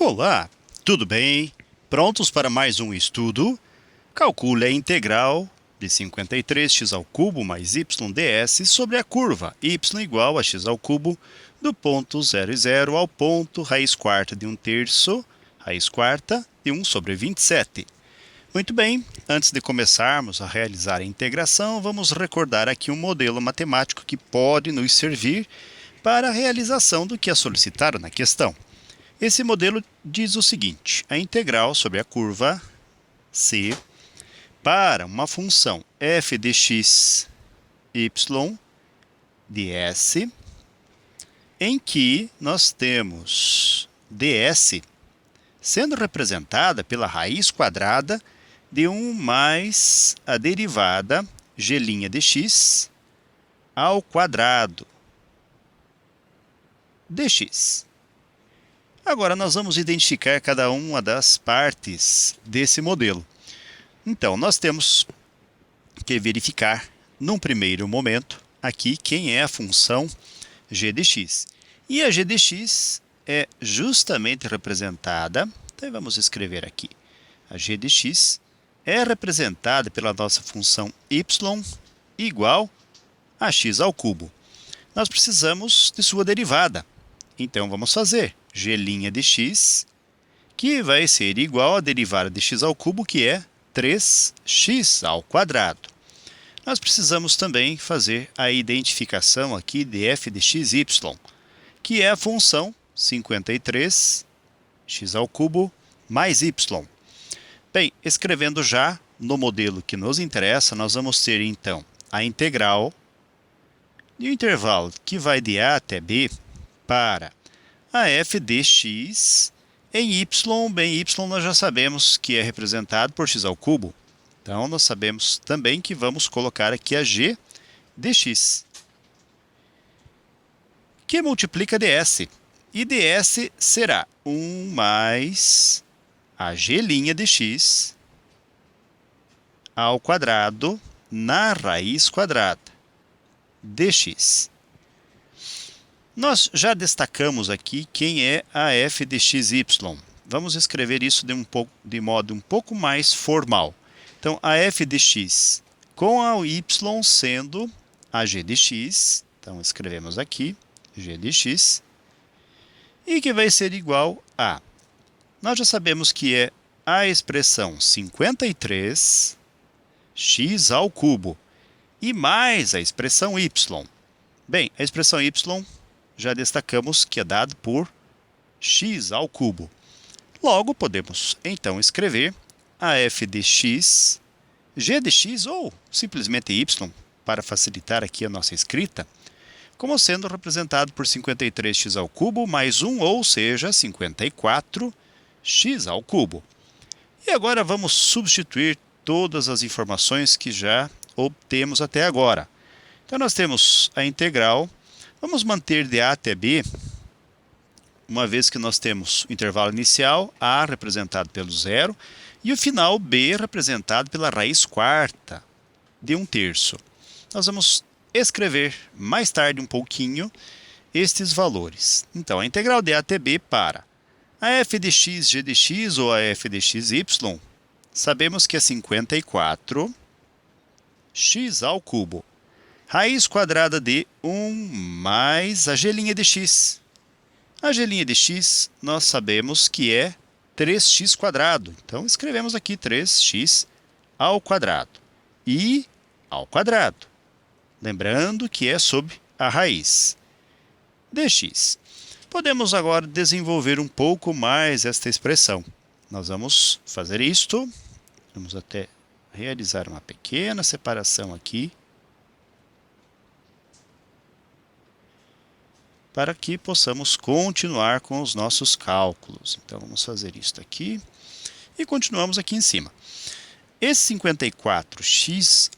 Olá, tudo bem? Prontos para mais um estudo? Calcule a integral de 53x² mais yds sobre a curva y igual a x² do ponto 0 e 0 ao ponto raiz quarta de 1/3 raiz quarta de 1/27. Muito bem, antes de começarmos a realizar a integração, vamos recordar aqui um modelo matemático que pode nos servir para a realização do que é solicitado na questão. Esse modelo diz o seguinte: a integral sobre a curva C para uma função f de x, y, de s, em que nós temos ds sendo representada pela raiz quadrada de 1 mais a derivada g' de x ao quadrado dx. Agora, nós vamos identificar cada uma das partes desse modelo. Então, nós temos que verificar, num primeiro momento, aqui quem é a função g de x. E a g de x é justamente representada, então vamos escrever aqui, a g de x é representada pela nossa função y igual a x². Nós precisamos de sua derivada. Então, vamos fazer g' de x, que vai ser igual a derivada de x², que é 3x². Nós precisamos também fazer a identificação aqui de f de xy, que é a função 53x² mais y. Bem, escrevendo já no modelo que nos interessa, nós vamos ter então a integral de um intervalo que vai de a até b para a f de x em y. Bem, y nós já sabemos que é representado por x². Então, nós sabemos também que vamos colocar aqui a g de x, que multiplica ds. E ds será 1 mais a g' de x ao quadrado na raiz quadrada dx. Nós já destacamos aqui quem é a f de xy. Vamos escrever isso de modo um pouco mais formal. Então, a f de x com a y sendo a g de x. Então, escrevemos aqui g de x. E que vai ser igual a... Nós já sabemos que é a expressão 53x² e mais a expressão y. Bem, a expressão y já destacamos que é dado por x². Logo, podemos então escrever a f de x, g de x ou simplesmente y, para facilitar aqui a nossa escrita, como sendo representado por 53x² mais 1, ou seja, 54x². E agora vamos substituir todas as informações que já obtemos até agora. Então, nós temos a integral. Vamos manter de a até b, uma vez que nós temos o intervalo inicial, a representado pelo 0, e o final, b, representado pela raiz quarta de 1/3. Nós vamos escrever mais tarde um pouquinho estes valores. Então, a integral de a até b para a f de x, g de x ou a f de xy, sabemos que é 54x². Raiz quadrada de 1 mais a g' de x. A g' de x nós sabemos que é 3x². Então, escrevemos aqui 3x² e ao quadrado. Lembrando que é sob a raiz dx. Podemos agora desenvolver um pouco mais esta expressão. Nós vamos fazer isto. Vamos até realizar uma pequena separação aqui, para que possamos continuar com os nossos cálculos. Então, vamos fazer isto aqui e continuamos aqui em cima. Esse 54x²,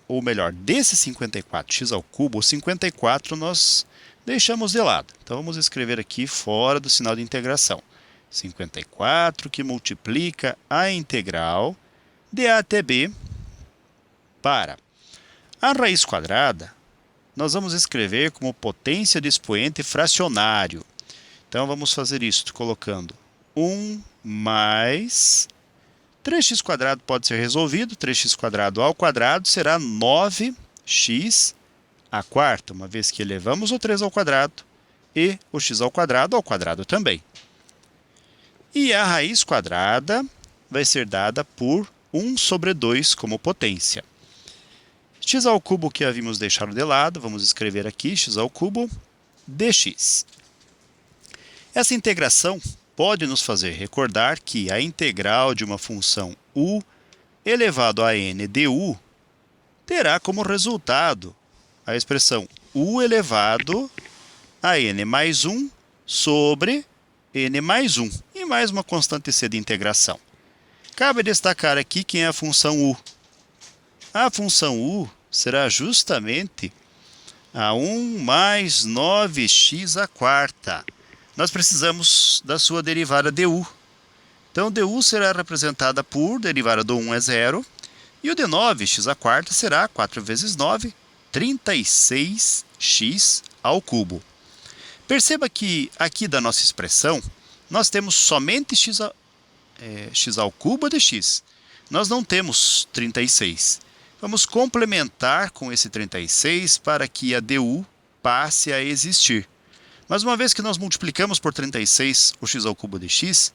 ou melhor, desse 54x², o 54 nós deixamos de lado. Então, vamos escrever aqui fora do sinal de integração. 54 que multiplica a integral de a até b para a raiz quadrada. Nós vamos escrever como potência de expoente fracionário. Então, vamos fazer isso colocando 1 mais 3x² pode ser resolvido. 3x² ao quadrado será 9x à quarta, uma vez que elevamos o 3 ao quadrado e o x ao quadrado também. E a raiz quadrada vai ser dada por 1 sobre 2 como potência. X ao cubo que havíamos deixado de lado, vamos escrever aqui x ao cubo dx. Essa integração pode nos fazer recordar que a integral de uma função u elevado a n du terá como resultado a expressão u elevado a n mais 1 sobre n mais 1 e mais uma constante c de integração. Cabe destacar aqui quem é a função u. A função u será justamente a 1 mais 9x à quarta. Nós precisamos da sua derivada du. Então, du será representada por, derivada do 1 é 0, e o de 9x à quarta será 4 vezes 9, 36x ao cubo. Perceba que aqui da nossa expressão, nós temos somente x ao cubo dx. Nós não temos 36. Vamos complementar com esse 36 para que a du passe a existir. Mas uma vez que nós multiplicamos por 36 o x ao cubo dx,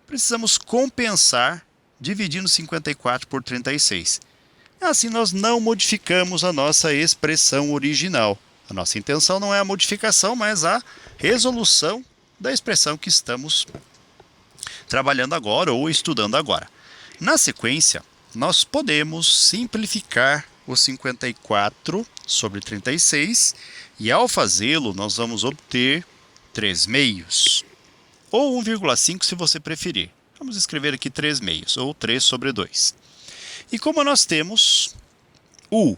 precisamos compensar dividindo 54 por 36. Assim nós não modificamos a nossa expressão original. A nossa intenção não é a modificação, mas a resolução da expressão que estamos trabalhando agora ou estudando agora. Na sequência, nós podemos simplificar o 54 sobre 36 e ao fazê-lo nós vamos obter 3 meios, ou 1,5 se você preferir. Vamos escrever aqui 3 meios, ou 3 sobre 2. E como nós temos u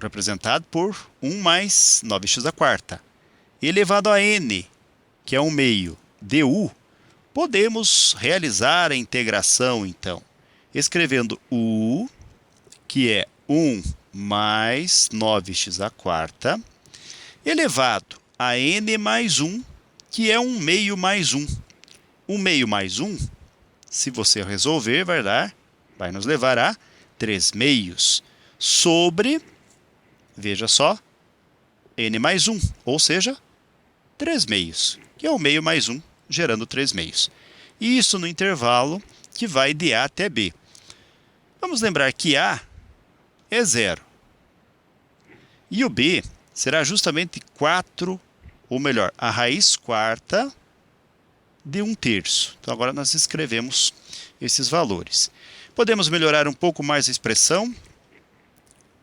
representado por 1 mais 9x à quarta, elevado a n, que é 1 meio, du, podemos realizar a integração, então, escrevendo u, que é 1 mais 9x à quarta, elevado a n mais 1, que é 1 meio mais 1. 1 meio mais 1, se você resolver, vai nos levar a 3 meios sobre, veja só, n mais 1, ou seja, 3 meios, que é 1 meio mais 1, gerando 3 meios. E isso no intervalo que vai de A até B. Vamos lembrar que A é 0. E o B será justamente 4, ou melhor, a raiz quarta de 1/3. Então agora nós escrevemos esses valores. Podemos melhorar um pouco mais a expressão,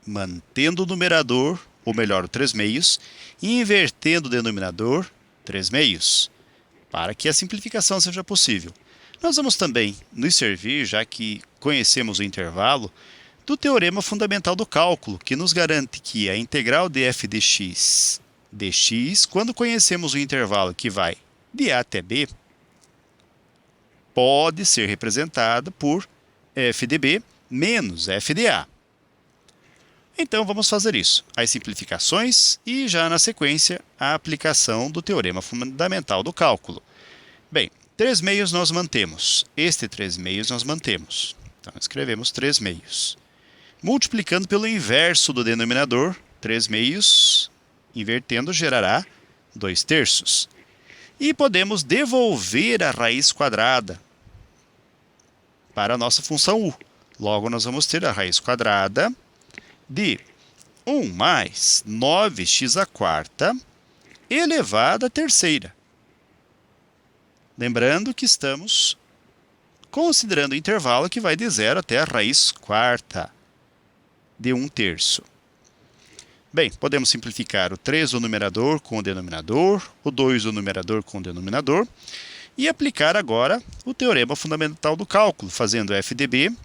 mantendo o numerador, ou melhor, o 3 meios, e invertendo o denominador, 3 meios, para que a simplificação seja possível. Nós vamos também nos servir, já que conhecemos o intervalo, do teorema fundamental do cálculo, que nos garante que a integral de f de x dx, quando conhecemos o intervalo que vai de A até B, pode ser representada por f de B menos f de A. Então, vamos fazer isso. As simplificações e, já na sequência, a aplicação do teorema fundamental do cálculo. Bem, 3 meios nós mantemos. Este 3 meios nós mantemos. Então, escrevemos 3 meios. Multiplicando pelo inverso do denominador, 3 meios, invertendo, gerará 2/3. E podemos devolver a raiz quadrada para a nossa função u. Logo, nós vamos ter a raiz quadrada de 1 mais 9x à quarta elevado à terceira. Lembrando que estamos considerando o intervalo que vai de 0 até a raiz quarta de 1/3. Bem, podemos simplificar o 3 do numerador com o denominador, o 2 do numerador com o denominador, e aplicar agora o teorema fundamental do cálculo, fazendo f de b,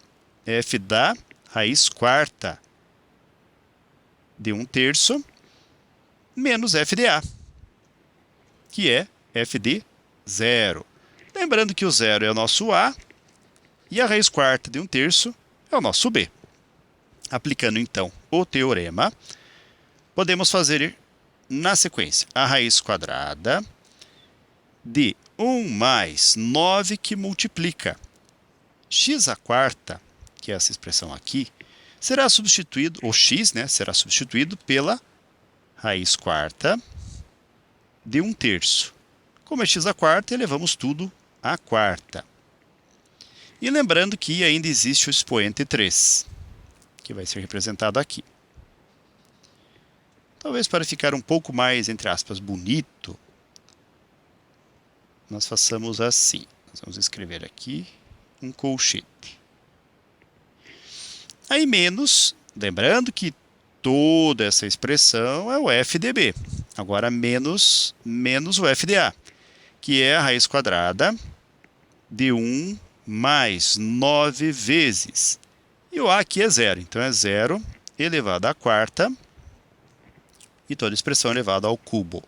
f da raiz quarta de 1/3, menos f de a, que é f de 0. Lembrando que o 0 é o nosso a, e a raiz quarta de 1/3 é o nosso b. Aplicando, então, o teorema, podemos fazer na sequência a raiz quadrada de 1 mais 9 que multiplica. X à quarta, que é essa expressão aqui, será substituído, ou x, né, será substituído pela raiz quarta de 1/3. Como é x à quarta, elevamos tudo à quarta. E lembrando que ainda existe o expoente 3, que vai ser representado aqui. Talvez para ficar um pouco mais, entre aspas, bonito, nós façamos assim. Nós vamos escrever aqui um colchete. Aí menos, lembrando que toda essa expressão é o f de b. Agora menos o f de a, que é a raiz quadrada de 1 mais 9 vezes. E o a aqui é zero, então é 0 elevado à quarta e toda expressão elevada ao cubo.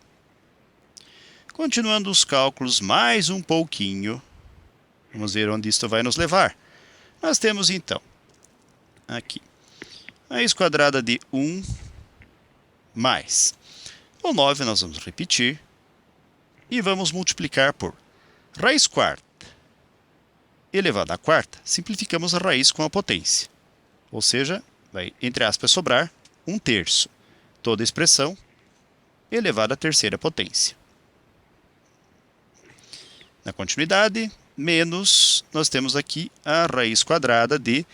Continuando os cálculos mais um pouquinho, vamos ver onde isto vai nos levar. Nós temos então, aqui, a raiz quadrada de 1 mais o 9, nós vamos repetir, e vamos multiplicar por raiz quarta elevado à quarta, simplificamos a raiz com a potência. Ou seja, vai, entre aspas, sobrar 1/3. Toda expressão elevada à terceira potência. Na continuidade, menos, nós temos aqui a raiz quadrada de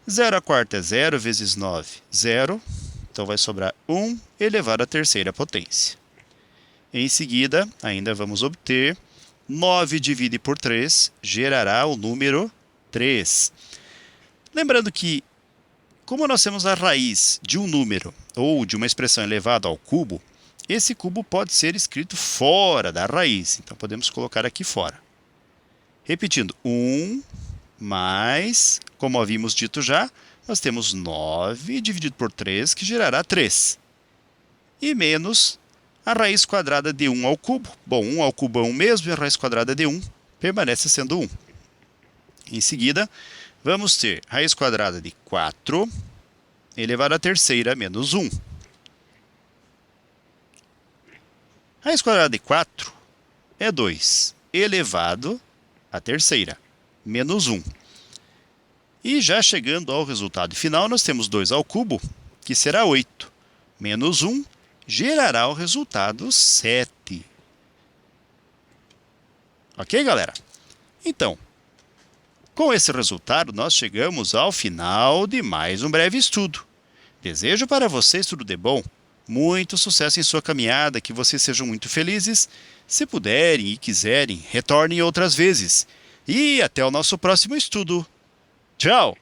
0 à quarta é 0 vezes 9, 0. Então vai sobrar 1 elevado à terceira potência. Em seguida, ainda vamos obter 9 dividido por 3 gerará o número 3. Lembrando que, como nós temos a raiz de um número ou de uma expressão elevada ao cubo, esse cubo pode ser escrito fora da raiz. Então, podemos colocar aqui fora. Repetindo, 1 mais, como havíamos dito já, nós temos 9 dividido por 3, que gerará 3. E menos a raiz quadrada de 1 ao cubo. Bom, 1 ao cubo é 1 mesmo, e a raiz quadrada de 1 permanece sendo 1. Em seguida, vamos ter raiz quadrada de 4 elevado à terceira menos 1. Raiz quadrada de 4 é 2 elevado à terceira menos 1. E já chegando ao resultado final, nós temos 2 ao cubo, que será 8, menos 1, gerará o resultado 7. Ok, galera? Então, com esse resultado, nós chegamos ao final de mais um breve estudo. Desejo para vocês tudo de bom, muito sucesso em sua caminhada, que vocês sejam muito felizes. Se puderem e quiserem, retornem outras vezes. E até o nosso próximo estudo. Tchau!